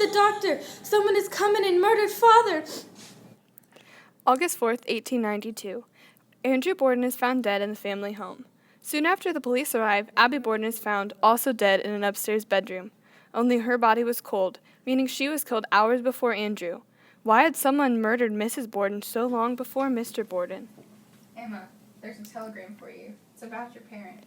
the doctor! Someone has come in and murdered Father! August 4th, 1892. Andrew Borden is found dead in the family home. Soon after the police arrive, Abby Borden is found also dead in an upstairs bedroom. Only her body was cold, meaning she was killed hours before Andrew. Why had someone murdered Mrs. Borden so long before Mr. Borden? Emma, there's a telegram for you. It's about your parents.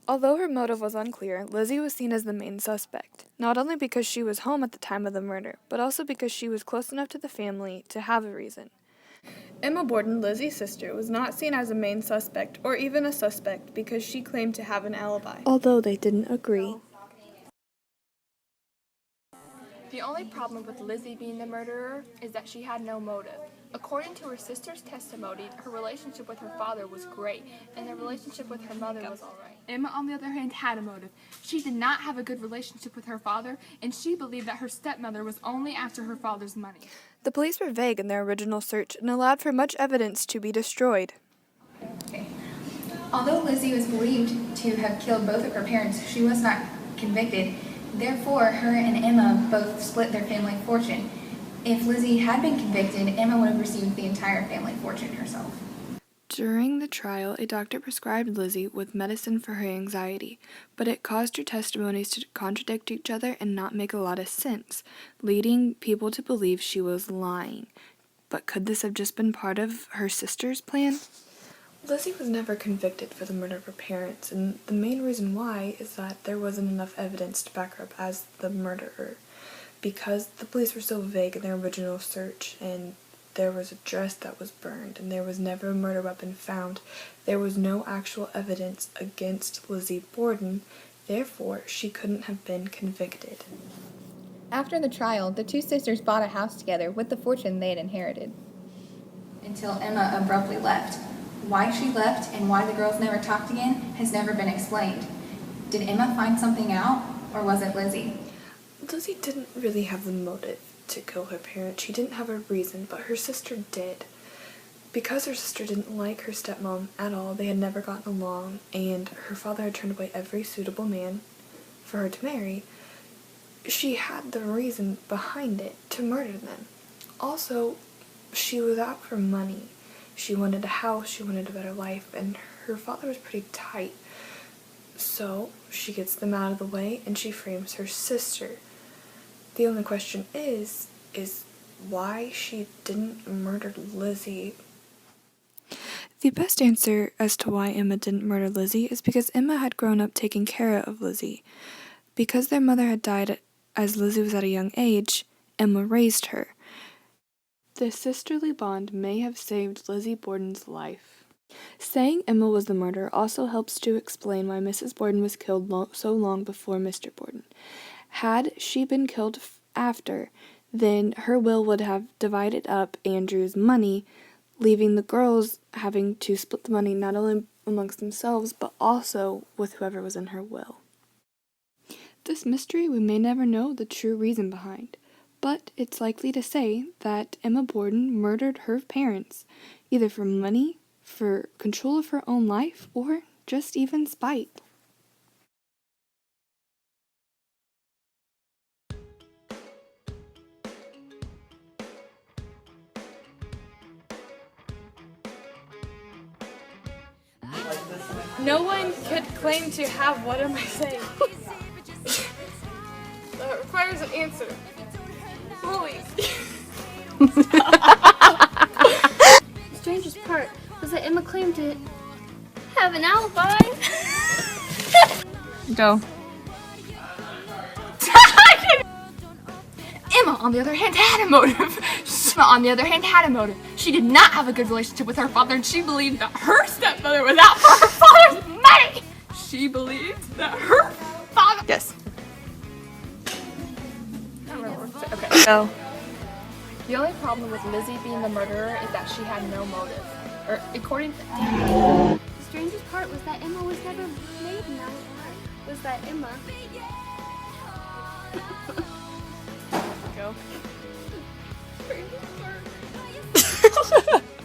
Although her motive was unclear, Lizzie was seen as the main suspect, not only because she was home at the time of the murder, but also because she was close enough to the family to have a reason. Emma Borden, Lizzie's sister, was not seen as a main suspect or even a suspect because she claimed to have an alibi, although they didn't agree. The only problem with Lizzie being the murderer is that she had no motive. According to her sister's testimony, her relationship with her father was great, and the relationship with her mother was all right. Emma, on the other hand, had a motive. She did not have a good relationship with her father, and she believed that her stepmother was only after her father's money. The police were vague in their original search and allowed for much evidence to be destroyed. Okay. Although Lizzie was believed to have killed both of her parents, she was not convicted. Therefore, her and Emma both split their family fortune. If Lizzie had been convicted, Emma would have received the entire family fortune herself. During the trial, a doctor prescribed Lizzie with medicine for her anxiety, but it caused her testimonies to contradict each other and not make a lot of sense, leading people to believe she was lying. But could this have just been part of her sister's plan? Lizzie was never convicted for the murder of her parents, and the main reason why is that there wasn't enough evidence to back her up as the murderer. Because the police were so vague in their original search, and there was a dress that was burned, and there was never a murder weapon found, there was no actual evidence against Lizzie Borden, therefore she couldn't have been convicted. After the trial, the two sisters bought a house together with the fortune they had inherited. Until Emma abruptly left. Why she left and why the girls never talked again has never been explained. Did Emma find something out, or was it Lizzie? Lizzie didn't really have the motive to kill her parents. She didn't have a reason, but her sister did. Because her sister didn't like her stepmom at all, they had never gotten along, and her father had turned away every suitable man for her to marry, she had the reason behind it to murder them. Also, she was out for money. She wanted a house, she wanted a better life, and her father was pretty tight. So, she gets them out of the way, and she frames her sister. The only question is why she didn't murder Lizzie. The best answer as to why Emma didn't murder Lizzie is because Emma had grown up taking care of Lizzie. Because their mother had died as Lizzie was at a young age, Emma raised her. This sisterly bond may have saved Lizzie Borden's life. Saying Emma was the murderer also helps to explain why Mrs. Borden was killed so long before Mr. Borden. Had she been killed after, then her will would have divided up Andrew's money, leaving the girls having to split the money not only amongst themselves, but also with whoever was in her will. This mystery we may never know the true reason behind, but it's likely to say that Emma Borden murdered her parents, either for money, for control of her own life, or just even spite. No one could claim to have, what am I saying? That requires an answer. Holy. The strangest part was that Emma claimed to have an alibi. Go. Emma, on the other hand, had a motive. Emma, on the other hand, had a motive. She did not have a good relationship with her father, and she believed that her stepmother was out for her father's money. She believed that her father... Yes. I don't remember what to say. Okay, go. The only problem with Lizzie being the murderer is that she had no motive. Or, according to... The strangest part was that Emma was never made an alibi. Was that Emma... Go.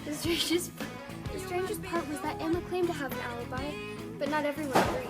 The strangest part was that Emma claimed to have an alibi, but not everyone agreed.